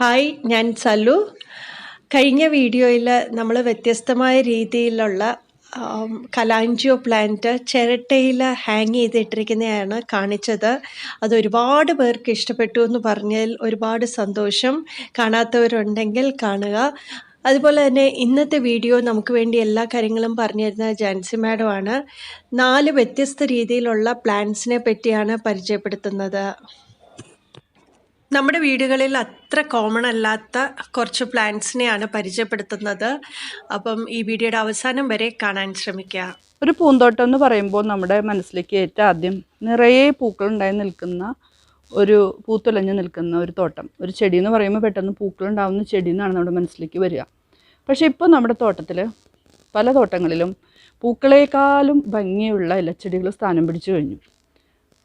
Hi, ഞാൻ സലു. കഴിഞ്ഞ വീഡിയോയിൽ നമ്മൾ വ്യത്യസ്തമായ രീതിയിലുള്ള കലാഞ്ചിയോ പ്ലാന്റ് ചിരട്ടയിൽ ഹാങ് ചെയ്തിട്ടിരിക്കുന്നതാണ് കാണിച്ചത്. അത് ഒരുപാട് പേർക്ക് ഇഷ്ടപ്പെട്ടു എന്ന് പറഞ്ഞതിൽ ഒരുപാട് സന്തോഷം. കാണാത്തവരുണ്ടെങ്കിൽ കാണുക. അതുപോലെ തന്നെ ഇന്നത്തെ വീഡിയോ നമുക്ക് വേണ്ടി എല്ലാ കാര്യങ്ങളും പറഞ്ഞു തരുന്ന ജാൻസി മാഡമാണ്. 4 വ്യത്യസ്ത രീതിയിലുള്ള പ്ലാന്റ്സിനെ പറ്റിയാണ് പരിചയപ്പെടുത്തുന്നത്. നമ്മുടെ വീടുകളിൽ അത്ര കോമൺ അല്ലാത്ത കുറച്ച് പ്ലാന്റ്സിനെയാണ് പരിചയപ്പെടുത്തുന്നത്. അപ്പം ഈ വീഡിയോയുടെ അവസാനം വരെ കാണാൻ ശ്രമിക്കുക. ഒരു പൂന്തോട്ടം എന്ന് പറയുമ്പോൾ നമ്മുടെ മനസ്സിലേക്ക് ഏറ്റവും ആദ്യം നിറയെ പൂക്കളുണ്ടായി നിൽക്കുന്ന ഒരു പൂത്തുലഞ്ഞ് നിൽക്കുന്ന ഒരു തോട്ടം, ഒരു ചെടി എന്ന് പറയുമ്പോൾ പെട്ടെന്ന് പൂക്കളുണ്ടാകുന്ന ചെടി എന്നാണ് നമ്മുടെ മനസ്സിലേക്ക് വരിക. പക്ഷേ ഇപ്പോൾ നമ്മുടെ തോട്ടത്തിൽ പല തോട്ടങ്ങളിലും പൂക്കളേക്കാളും ഭംഗിയുള്ള ഇലച്ചെടികൾ സ്ഥാനം പിടിച്ചു കഴിഞ്ഞു.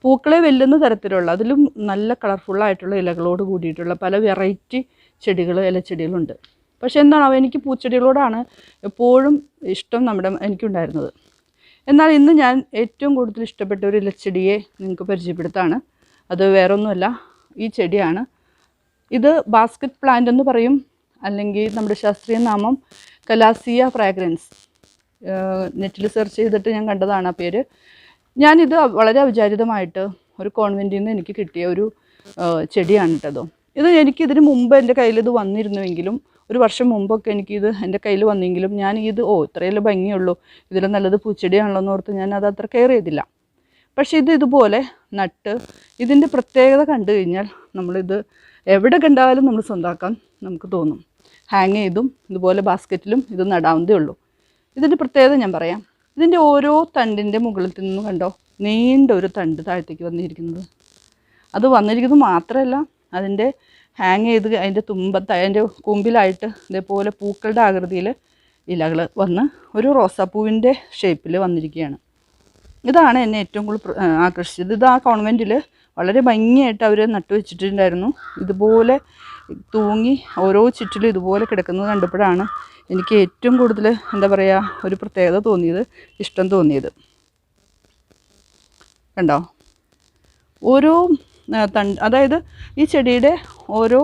പൂക്കളെ വെല്ലുന്ന തരത്തിലുള്ള, അതിലും നല്ല കളർഫുള്ളായിട്ടുള്ള ഇലകളോട് കൂടിയിട്ടുള്ള പല വെറൈറ്റി ചെടികൾ, ഇലച്ചെടികളുണ്ട്. പക്ഷേ എന്താണോ, എനിക്ക് പൂച്ചെടികളോടാണ് എപ്പോഴും ഇഷ്ടം എനിക്കുണ്ടായിരുന്നത്. എന്നാൽ ഇന്ന് ഞാൻ ഏറ്റവും കൂടുതൽ ഇഷ്ടപ്പെട്ട ഒരു ഇലച്ചെടിയെ നിങ്ങൾക്ക് പരിചയപ്പെടുത്താണ്. അത് വേറൊന്നുമല്ല, ഈ ചെടിയാണ്. ഇത് ബാസ്ക്കറ്റ് പ്ലാന്റ് എന്ന് പറയും, അല്ലെങ്കിൽ നമ്മുടെ ശാസ്ത്രീയ നാമം കലാസിയ ഫ്രാഗ്രൻസ്. നെറ്റിൽ സെർച്ച് ചെയ്തിട്ട് ഞാൻ കണ്ടതാണ് ആ പേര്. ഞാനിത് വളരെ അവിചാരിതമായിട്ട് ഒരു കോൺവെൻറ്റിൽ നിന്ന് എനിക്ക് കിട്ടിയ ഒരു ചെടിയാണ് കേട്ടതോ. എനിക്കിതിന് മുമ്പ് എൻ്റെ കയ്യിൽ ഇത് വന്നിരുന്നുവെങ്കിലും, ഒരു വർഷം മുമ്പൊക്കെ എനിക്കിത് എൻ്റെ കയ്യിൽ വന്നെങ്കിലും ഞാൻ ഇത്രയല്ലേ ഭംഗിയുള്ളൂ, ഇതിൽ നല്ലത് പൂച്ചെടിയാണല്ലോ എന്ന് ഓർത്ത് ഞാൻ അത് അത്ര കെയർ ചെയ്തില്ല. പക്ഷേ ഇതുപോലെ നട്ട് ഇതിൻ്റെ പ്രത്യേകത കണ്ടു കഴിഞ്ഞാൽ നമ്മളിത് എവിടെ കണ്ടാലും നമ്മൾ സ്വന്തമാക്കാൻ നമുക്ക് തോന്നും. ഹാങ് ചെയ്തും ഇതുപോലെ ബാസ്ക്കറ്റിലും ഇത് നടാവുന്നതേ ഉള്ളൂ. ഇതിൻ്റെ പ്രത്യേകത ഞാൻ പറയാം. ഇതിൻ്റെ ഓരോ തണ്ടിൻ്റെ മുകളിൽ നിന്ന് കണ്ടോ, നീണ്ട ഒരു തണ്ട് താഴത്തേക്ക് വന്നിരിക്കുന്നത്. അത് വന്നിരിക്കുന്നത് മാത്രമല്ല, അതിൻ്റെ ഹാങ് ചെയ്ത് അതിൻ്റെ അതിൻ്റെ കൂമ്പിലായിട്ട് ഇതേപോലെ പൂക്കളുടെ ആകൃതിയിൽ ഇലകൾ വന്ന് ഒരു റോസാപ്പൂവിൻ്റെ ഷേപ്പിൽ വന്നിരിക്കുകയാണ്. ഇതാണ് എന്നെ ഏറ്റവും കൂടുതൽ ആകർഷിച്ചത്. ഇത് ആ കോൺവെൻറ്റിൽ വളരെ ഭംഗിയായിട്ട് അവർ നട്ടുവെച്ചിട്ടുണ്ടായിരുന്നു. ഇതുപോലെ തൂങ്ങി ഓരോ ചുറ്റിലും ഇതുപോലെ കിടക്കുന്നത് കണ്ടപ്പോഴാണ് എനിക്ക് ഏറ്റവും കൂടുതൽ ഒരു പ്രത്യേകത തോന്നിയത്, ഇഷ്ടം തോന്നിയത്. കണ്ടോ, ഓരോ അതായത് ഈ ചെടിയുടെ ഓരോ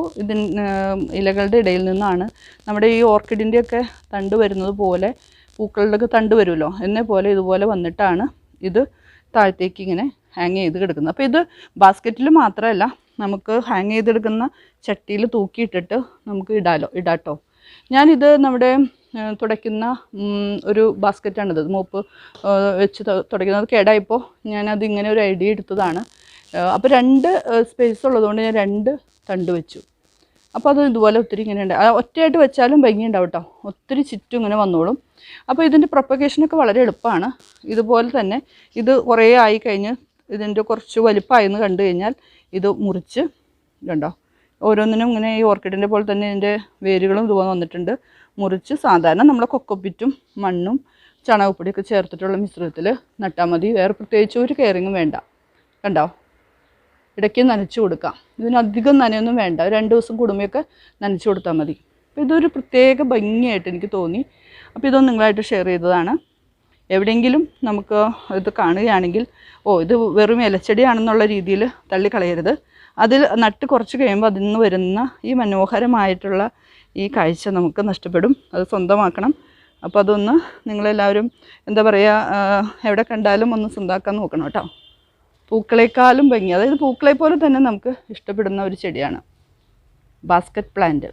ഇലകളുടെ ഇടയിൽ നിന്നാണ് നമ്മുടെ ഈ ഓർക്കിഡിൻ്റെയൊക്കെ തണ്ട് വരുന്നത് പോലെ, പൂക്കളുടെയൊക്കെ തണ്ട് വരുമല്ലോ പോലെ ഇതുപോലെ വന്നിട്ടാണ് ഇത് താഴത്തേക്ക് ഇങ്ങനെ ഹാങ് ചെയ്ത് കിടക്കുന്നത്. അപ്പോൾ ഇത് ബാസ്ക്കറ്റിൽ മാത്രമല്ല, നമുക്ക് ഹാങ് ചെയ്തെടുക്കുന്ന ചട്ടിയിൽ തൂക്കിയിട്ടിട്ട് നമുക്ക് ഇടാട്ടോ. ഞാനിത് നമ്മുടെ തുടയ്ക്കുന്ന ഒരു ബാസ്ക്കറ്റാണിത്. മോപ്പ് വെച്ച് തുടയ്ക്കുന്നത് കേടായപ്പോൾ ഞാനത് ഇങ്ങനെ ഒരു ഐഡിയ എടുത്തതാണ്. അപ്പോൾ 2 സ്പേസ് ഉള്ളതുകൊണ്ട് ഞാൻ 2 തണ്ട് വെച്ചു. അപ്പോൾ അത് ഇതുപോലെ ഒത്തിരി ഇങ്ങനെ ഉണ്ട്. ഒറ്റയായിട്ട് വെച്ചാലും ഭംഗിയുണ്ടാവും കേട്ടോ, ഒത്തിരി ചുറ്റും ഇങ്ങനെ വന്നോളും. അപ്പോൾ ഇതിൻ്റെ പ്രൊപ്പഗേഷനൊക്കെ വളരെ എളുപ്പമാണ്. ഇതുപോലെ തന്നെ ഇത് കുറേ ആയി കഴിഞ്ഞ് ഇതിൻ്റെ കുറച്ച് വലിപ്പമായെന്ന് കണ്ടു കഴിഞ്ഞാൽ ഇത് മുറിച്ച്, കണ്ടോ, ഓരോന്നിനും ഇങ്ങനെ ഈ ഓർക്കിഡിൻ്റെ പോലെ തന്നെ ഇതിൻ്റെ വേരുകളും ഇതുപോലെ വന്നിട്ടുണ്ട്. മുറിച്ച് സാധാരണ നമ്മളെ കൊക്കോപ്പിറ്റും മണ്ണും ചാണകപ്പൊടിയൊക്കെ ചേർത്തിട്ടുള്ള മിശ്രിതത്തിൽ നട്ടാൽ മതി. വേറെ പ്രത്യേകിച്ച് ഒരു കെയറിങ്ങും വേണ്ട. കണ്ടോ, ഇടയ്ക്ക് നനച്ച് കൊടുക്കാം. ഇതിനധികം നനയൊന്നും വേണ്ട, 2 ദിവസം കൂടുമ്പോഴൊക്കെ നനച്ച് കൊടുത്താൽ മതി. അപ്പോൾ ഇതൊരു പ്രത്യേക ഭംഗിയായിട്ട് എനിക്ക് തോന്നി. അപ്പോൾ ഇതൊന്നും നിങ്ങളായിട്ട് ഷെയർ ചെയ്തതാണ്. എവിടെയെങ്കിലും നമുക്ക് ഇത് കാണുകയാണെങ്കിൽ ഇത് വെറും ഇലച്ചെടിയാണെന്നുള്ള രീതിയിൽ തള്ളിക്കളയരുത്. അതിൽ നട്ട് കുറച്ച് കഴിയുമ്പോൾ അതിൽ നിന്ന് വരുന്ന ഈ മനോഹരമായിട്ടുള്ള ഈ കാഴ്ച നമുക്ക് നഷ്ടപ്പെടും. അത് സ്വന്തമാക്കണം. അപ്പോൾ അതൊന്ന് നിങ്ങളെല്ലാവരും എവിടെ കണ്ടാലും ഒന്ന് സ്വന്തമാക്കാൻ നോക്കണം കേട്ടോ. പൂക്കളേക്കാളും ഭംഗി, അതായത് പൂക്കളെ പോലെ തന്നെ നമുക്ക് ഇഷ്ടപ്പെടുന്ന ഒരു ചെടിയാണ് ബാസ്ക്കറ്റ് പ്ലാന്റ്.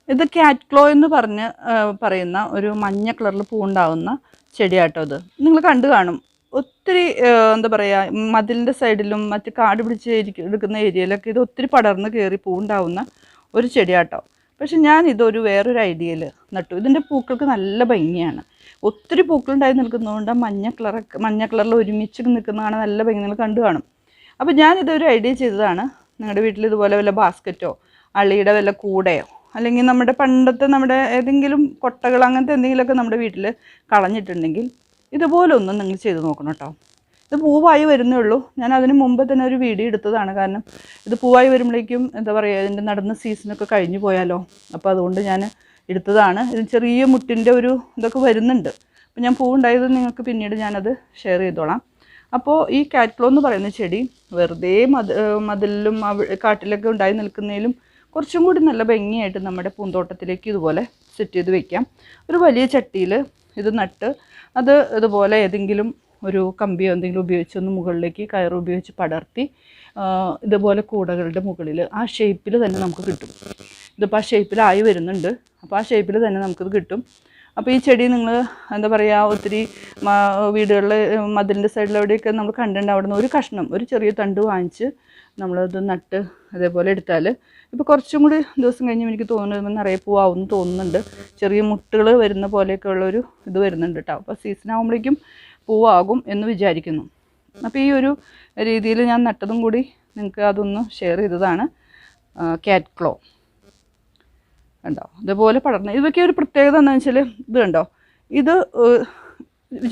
ഇത് ക്യാറ്റ് ക്ലോ എന്ന് പറയുന്ന ഒരു മഞ്ഞ കളറിൽ പൂവുണ്ടാവുന്ന ചെടിയാട്ടോ. ഇത് നിങ്ങൾ കണ്ടു കാണും. ഒത്തിരി മതിലിൻ്റെ സൈഡിലും മറ്റ് കാട് പിടിച്ച് എടുക്കുന്ന ഏരിയയിലൊക്കെ ഇത് ഒത്തിരി പടർന്ന് കയറി പൂവുണ്ടാവുന്ന ഒരു ചെടിയാട്ടോ. പക്ഷെ ഞാൻ ഇതൊരു വേറൊരു ഐഡിയയിൽ നട്ടു. ഇതിൻ്റെ പൂക്കൾക്ക് നല്ല ഭംഗിയാണ്. ഒത്തിരി പൂക്കളുണ്ടായി നിൽക്കുന്നതുകൊണ്ട് മഞ്ഞ കളറിൽ ഒരുമിച്ച് നിൽക്കുന്നതാണ് നല്ല ഭംഗി. നിങ്ങൾ കണ്ടു കാണും. അപ്പോൾ ഞാനിതൊരു ഐഡിയ ചെയ്തതാണ്. നിങ്ങളുടെ വീട്ടിൽ ഇതുപോലെ വല്ല ബാസ്ക്കറ്റോ അള്ളിയുടെ വല്ല കൂടയോ അല്ലെങ്കിൽ നമ്മുടെ പണ്ടത്തെ ഏതെങ്കിലും കൊട്ടകൾ അങ്ങനത്തെ എന്തെങ്കിലുമൊക്കെ നമ്മുടെ വീട്ടിൽ കളഞ്ഞിട്ടുണ്ടെങ്കിൽ ഇതുപോലെ ഒന്നും നിങ്ങൾ ചെയ്ത് നോക്കണം കേട്ടോ. ഇത് പൂവായി വരുന്നേ ഉള്ളൂ. ഞാൻ അതിന് മുമ്പ് തന്നെ ഒരു വീഡിയോ എടുത്തതാണ്. കാരണം ഇത് പൂവായി വരുമ്പോഴേക്കും ഇതിൻ്റെ നടന്ന സീസണൊക്കെ കഴിഞ്ഞു പോയാലോ. അപ്പോൾ അതുകൊണ്ട് ഞാൻ എടുത്തതാണ്. ഇത് ചെറിയ മുട്ടിൻ്റെ ഒരു ഇതൊക്കെ വരുന്നുണ്ട്. അപ്പോൾ ഞാൻ പൂവുണ്ടായത് നിങ്ങൾക്ക് പിന്നീട് ഞാനത് ഷെയർ ചെയ്തോളാം. അപ്പോൾ ഈ കാറ്റ്ക്ലോ എന്ന് പറയുന്ന ചെടി വെറുതെ മതിലിലും കാട്ടിലൊക്കെ ഉണ്ടായി നിൽക്കുന്നതിലും കുറച്ചും കൂടി നല്ല ഭംഗിയായിട്ട് നമ്മുടെ പൂന്തോട്ടത്തിലേക്ക് ഇതുപോലെ സെറ്റ് ചെയ്ത് വെക്കാം. ഒരു വലിയ ചട്ടിയിൽ ഇത് നട്ട് അത് ഇതുപോലെ ഏതെങ്കിലും ഒരു കമ്പിയോ എന്തെങ്കിലും ഉപയോഗിച്ച് ഒന്ന് മുകളിലേക്ക് കയറ് ഉപയോഗിച്ച് പടർത്തി ഇതുപോലെ കൂടകളുടെ മുകളിൽ ആ ഷേപ്പിൽ തന്നെ നമുക്ക് കിട്ടും. ഇതിപ്പോൾ ആ ഷേപ്പിലായി വരുന്നുണ്ട്. അപ്പോൾ ആ ഷേപ്പിൽ തന്നെ നമുക്കിത് കിട്ടും. അപ്പോൾ ഈ ചെടി നിങ്ങൾ എന്താ പറയുക, ഒത്തിരി വീടുകളിൽ മതിലിൻ്റെ സൈഡിലെവിടെയൊക്കെ നമ്മൾ കണ്ടിട്ടുണ്ട്. അവിടെ നിന്ന് ഒരു കഷ്ണം, ഒരു ചെറിയ തണ്ട് വാങ്ങിച്ച് നമ്മളത് നട്ട് അതേപോലെ എടുത്താൽ ഇപ്പോൾ കുറച്ചും കൂടി ദിവസം കഴിഞ്ഞ് എനിക്ക് തോന്നുന്നത് നിറയെ പൂവാകുമെന്ന് തോന്നുന്നുണ്ട്. ചെറിയ മുട്ടുകൾ വരുന്ന പോലെയൊക്കെ ഉള്ളൊരു ഇത് വരുന്നുണ്ട് കേട്ടോ. അപ്പോൾ സീസൺ ആകുമ്പോഴേക്കും പൂവാകും എന്ന് വിചാരിക്കുന്നു. അപ്പോൾ ഈ ഒരു രീതിയിൽ ഞാൻ നട്ടതും കൂടി നിങ്ങൾക്ക് അതൊന്ന് ഷെയർ ചെയ്തതാണ്. കാറ്റ്ക്ലോ കണ്ടോ, ഇതുപോലെ പടർന്ന് ഇതൊക്കെ ഒരു പ്രത്യേകത എന്താണെന്ന് വെച്ചാൽ ഇത് കണ്ടോ, ഇത്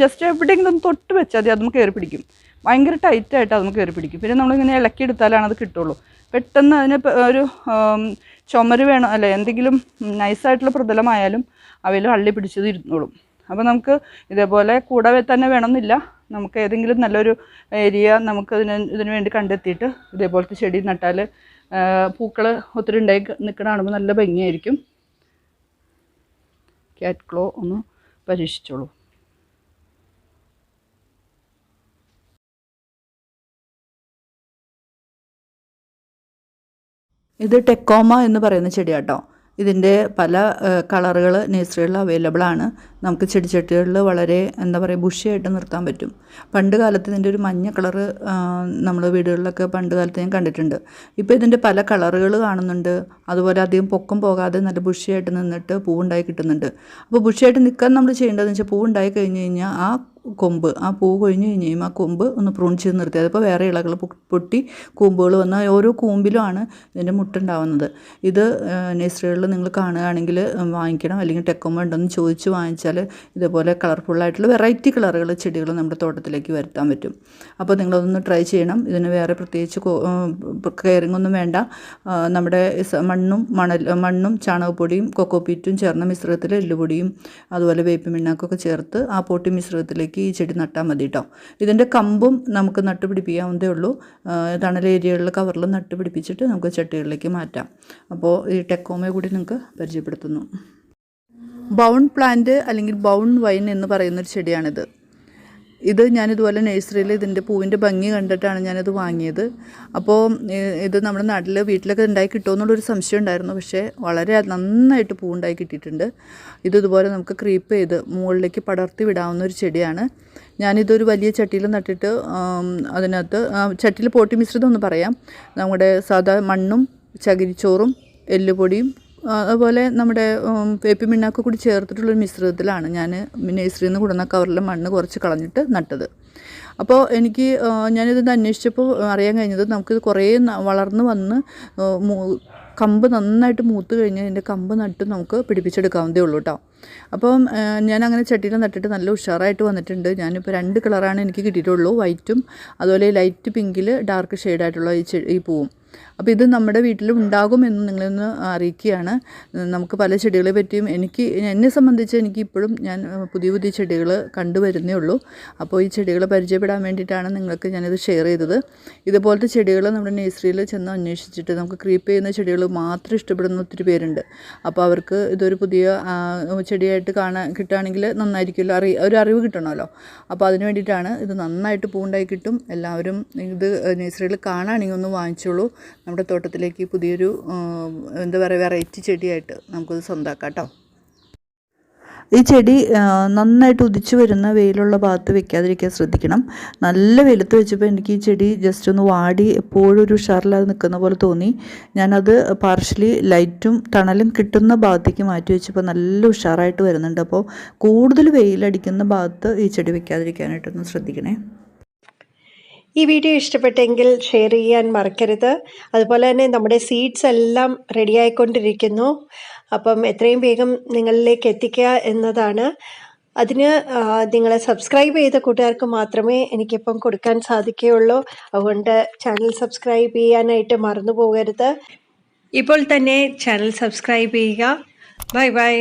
ജസ്റ്റ് എവിടെയെങ്കിലും ഒന്ന് തൊട്ട് വെച്ചാൽ മതി, അതൊന്ന് കയറി പിടിക്കും. ഭയങ്കര ടൈറ്റായിട്ട് അതൊന്ന് കയറി പിടിക്കും. പിന്നെ നമ്മളിങ്ങനെ ഇളക്കിയെടുത്താലാണ് അത് കിട്ടുള്ളൂ. പെട്ടെന്ന് അതിന് ഒരു ചുമര് വേണം അല്ല എന്തെങ്കിലും നൈസായിട്ടുള്ള പ്രതലമായാലും അവയിൽ അള്ളി പിടിച്ചത് ഇരുന്നോളും. അപ്പോൾ നമുക്ക് ഇതേപോലെ കൂടെ തന്നെ വേണമെന്നില്ല. നമുക്ക് ഏതെങ്കിലും നല്ലൊരു ഏരിയ നമുക്ക് ഇതിന് വേണ്ടി കണ്ടെത്തിയിട്ട് ഇതേപോലത്തെ ചെടി നട്ടാൽ പൂക്കൾ ഒത്തിരി ഉണ്ടായി നിൽക്കണ കാണുമ്പോൾ നല്ല ഭംഗിയായിരിക്കും. കാറ്റ്ക്ലോ ഒന്ന് പരീക്ഷിച്ചോളൂ. ഇത് ടെക്കോമ എന്ന് പറയുന്ന ചെടിയാട്ടോ. ഇതിൻ്റെ പല കളറുകൾ നേഴ്സറികളിൽ അവൈലബിൾ ആണ്. നമുക്ക് ചെടിച്ചട്ടികളിൽ വളരെ എന്താ പറയുക ബുഷിയായിട്ട് നിർത്താൻ പറ്റും. പണ്ട് കാലത്ത് ഇതിൻ്റെ ഒരു മഞ്ഞ കളറ് നമ്മൾ വീടുകളിലൊക്കെ പണ്ട് കാലത്ത് ഞാൻ കണ്ടിട്ടുണ്ട്. ഇപ്പോൾ ഇതിൻ്റെ പല കളറുകൾ കാണുന്നുണ്ട്. അതുപോലെ അധികം പൊക്കം പോകാതെ നല്ല ബുഷിയായിട്ട് നിന്നിട്ട് പൂവുണ്ടായി കിട്ടുന്നുണ്ട്. അപ്പോൾ ബുഷിയായിട്ട് നിൽക്കാൻ നമ്മൾ ചെയ്യേണ്ടതെന്ന് വെച്ചാൽ പൂവുണ്ടായി കഴിഞ്ഞ് കഴിഞ്ഞാൽ ആ കൊമ്പ് ആ പൂ കൊഴിഞ്ഞ് കഴിഞ്ഞ് കഴിയുമ്പോൾ ആ കൊമ്പ് ഒന്ന് പ്രൂൺ ചെയ്ത് നിർത്തി. അതിപ്പോൾ വേറെ ഇലകൾ പൊട്ടി കൂമ്പുകൾ വന്നാൽ ഓരോ കൂമ്പിലുമാണ് ഇതിൻ്റെ മുട്ടുണ്ടാവുന്നത്. ഇത് നേഴ്സറികളിൽ നിങ്ങൾ കാണുകയാണെങ്കിൽ വാങ്ങിക്കണം. അല്ലെങ്കിൽ ടെക്കോമ ഉണ്ടെന്ന് ചോദിച്ച് വാങ്ങിച്ചാൽ ഇതേപോലെ കളർഫുള്ളായിട്ടുള്ള വെറൈറ്റി കളറുകൾ ചെടികൾ നമ്മുടെ തോട്ടത്തിലേക്ക് വരുത്താൻ പറ്റും. അപ്പോൾ നിങ്ങളതൊന്ന് ട്രൈ ചെയ്യണം. ഇതിന് വേറെ പ്രത്യേകിച്ച് കെയറിംഗ് ഒന്നും വേണ്ട. നമ്മുടെ മണ്ണും ചാണകപ്പൊടിയും കൊക്കോപ്പീറ്റും ചേർന്ന മിശ്രിതത്തിൽ എല്ലുപൊടിയും അതുപോലെ വേപ്പിൻ പിണ്ണാക്കൊക്കെ ചേർത്ത് ആ പോട്ടി മിശ്രിതത്തിലേക്ക് ഈ ചെടി നട്ടാൽ മതി കേട്ടോ. ഇതിൻ്റെ കമ്പും നമുക്ക് നട്ടുപിടിപ്പിക്കാവുന്നതേ ഉള്ളൂ. തണൽ ഏരിയകളിൽ കവറിൽ നട്ടുപിടിപ്പിച്ചിട്ട് നമുക്ക് ചട്ടികളിലേക്ക് മാറ്റാം. അപ്പോൾ ഈ ടെക്കോമയെ കൂടി നിങ്ങൾക്ക് പരിചയപ്പെടുത്തുന്നു. ബൗൺ പ്ലാന്റ് അല്ലെങ്കിൽ ബൗൺ വൈൻ എന്ന് പറയുന്നൊരു ചെടിയാണിത്. ഇത് ഞാനിതുപോലെ നഴ്സറിയിൽ ഇതിൻ്റെ പൂവിൻ്റെ ഭംഗി കണ്ടിട്ടാണ് ഞാനിത് വാങ്ങിയത്. അപ്പോൾ ഇത് നമ്മുടെ നാട്ടിൽ വീട്ടിലൊക്കെ ഉണ്ടായി കിട്ടുമെന്നുള്ളൊരു സംശയം ഉണ്ടായിരുന്നു. പക്ഷേ വളരെ നന്നായിട്ട് പൂവുണ്ടായി കിട്ടിയിട്ടുണ്ട്. ഇതുപോലെ നമുക്ക് ക്രീപ്പ് ചെയ്ത് മുകളിലേക്ക് പടർത്തി വിടാവുന്ന ഒരു ചെടിയാണ്. ഞാനിതൊരു വലിയ ചട്ടിയിൽ നട്ടിട്ട് അതിനകത്ത് ചട്ടിയിൽ പോട്ടി മിശ്രിതം എന്ന് പറയാം. നമ്മുടെ സാധാ മണ്ണും ചകിരിച്ചോറും എല്ലുപൊടിയും അതുപോലെ നമ്മുടെ വേപ്പിൻ പിണ്ണാക്ക് കൂടി ചേർത്തിട്ടുള്ളൊരു മിശ്രിതത്തിലാണ് ഞാൻ നഴ്സറിയിൽ നിന്ന് കൊണ്ടുവന്ന കവറിലെ മണ്ണ് കുറച്ച് കളഞ്ഞിട്ട് നട്ടത്. അപ്പോൾ എനിക്ക് ഞാനിത് അന്വേഷിച്ചപ്പോൾ അറിയാൻ കഴിഞ്ഞത് നമുക്കിത് കുറേ വളർന്ന് വന്ന് കമ്പ് നന്നായിട്ട് മൂത്ത് കഴിഞ്ഞ് അതിൻ്റെ കമ്പ് നട്ട് നമുക്ക് പിടിപ്പിച്ചെടുക്കാവുന്നതേ ഉള്ളൂ കേട്ടോ. അപ്പം ഞാനങ്ങനെ ചട്ടിയിൽ നട്ടിട്ട് നല്ല ഉഷാറായിട്ട് വന്നിട്ടുണ്ട്. ഞാനിപ്പോൾ 2 കളറാണ് എനിക്ക് കിട്ടിയിട്ടുള്ളൂ, വൈറ്റും അതുപോലെ ലൈറ്റ് പിങ്കിൽ ഡാർക്ക് ഷെയ്ഡായിട്ടുള്ള ഈ പൂവും. അപ്പോൾ ഇത് നമ്മുടെ വീട്ടിലും ഉണ്ടാകുമെന്ന് നിങ്ങളൊന്ന് അറിയിക്കുകയാണ്. നമുക്ക് പല ചെടികളെ പറ്റിയും എന്നെ സംബന്ധിച്ച് എനിക്കിപ്പോഴും ഞാൻ പുതിയ പുതിയ ചെടികൾ കണ്ടുവരുന്നേ ഉള്ളൂ. അപ്പോൾ ഈ ചെടികളെ പരിചയപ്പെടാൻ വേണ്ടിയിട്ടാണ് നിങ്ങൾക്ക് ഞാനിത് ഷെയർ ചെയ്തത്. ഇതുപോലത്തെ ചെടികൾ നമ്മുടെ നഴ്സറിയിൽ ചെന്ന് അന്വേഷിച്ചിട്ട് നമുക്ക് ക്രീപ്പ് ചെയ്യുന്ന ചെടികൾ മാത്രം ഇഷ്ടപ്പെടുന്ന ഒത്തിരി പേരുണ്ട്. അപ്പോൾ അവർക്ക് ഇതൊരു പുതിയ ചെടിയായിട്ട് കിട്ടുകയാണെങ്കിൽ നന്നായിരിക്കുമല്ലോ, ഒരു അറിവ് കിട്ടണമല്ലോ. അപ്പോൾ അതിന് വേണ്ടിയിട്ടാണ്. ഇത് നന്നായിട്ട് പൂവുണ്ടായി കിട്ടും. എല്ലാവരും ഇത് നഴ്സറിയിൽ കാണുകയാണെങ്കിൽ ഒന്ന് വാങ്ങിച്ചോളൂ. നമ്മുടെ തോട്ടത്തിലേക്ക് പുതിയൊരു എന്താ പറയുക വെറൈറ്റി ചെടിയായിട്ട് നമുക്കത് സ്വന്തമാക്കാം കേട്ടോ. ഈ ചെടി നന്നായിട്ട് ഉദിച്ചു വരുന്ന വെയിലുള്ള ഭാഗത്ത് വെക്കാതിരിക്കാൻ ശ്രദ്ധിക്കണം. നല്ല വെയിലത്ത് വെച്ചപ്പോൾ എനിക്ക് ഈ ചെടി ജസ്റ്റ് ഒന്ന് വാടി എപ്പോഴും ഒരു ഉഷാറില്ലാതെ നിൽക്കുന്ന പോലെ തോന്നി. ഞാനത് പാർഷ്യലി ലൈറ്റും തണലും കിട്ടുന്ന ഭാഗത്തേക്ക് മാറ്റി വെച്ചപ്പോൾ നല്ല ഉഷാറായിട്ട് വരുന്നുണ്ട്. അപ്പോൾ കൂടുതൽ വെയിലടിക്കുന്ന ഭാഗത്ത് ഈ ചെടി വെക്കാതിരിക്കാനായിട്ടൊന്ന് ശ്രദ്ധിക്കണേ. ഈ വീഡിയോ ഇഷ്ടപ്പെട്ടെങ്കിൽ ഷെയർ ചെയ്യാൻ മറക്കരുത്. അതുപോലെ തന്നെ നമ്മുടെ സീഡ്സ് എല്ലാം റെഡിയായിക്കൊണ്ടിരിക്കുന്നു. അപ്പം എത്രയും വേഗം നിങ്ങളിലേക്ക് എത്തിക്കുക എന്നതാണ്. അതിന് നിങ്ങളെ സബ്സ്ക്രൈബ് ചെയ്ത കൂട്ടുകാർക്ക് മാത്രമേ എനിക്കിപ്പം കൊടുക്കാൻ സാധിക്കുകയുള്ളൂ. അതുകൊണ്ട് ചാനൽ സബ്സ്ക്രൈബ് ചെയ്യാനായിട്ട് മറന്നു പോകരുത്. ഇപ്പോൾ തന്നെ ചാനൽ സബ്സ്ക്രൈബ് ചെയ്യുക. Bye bye.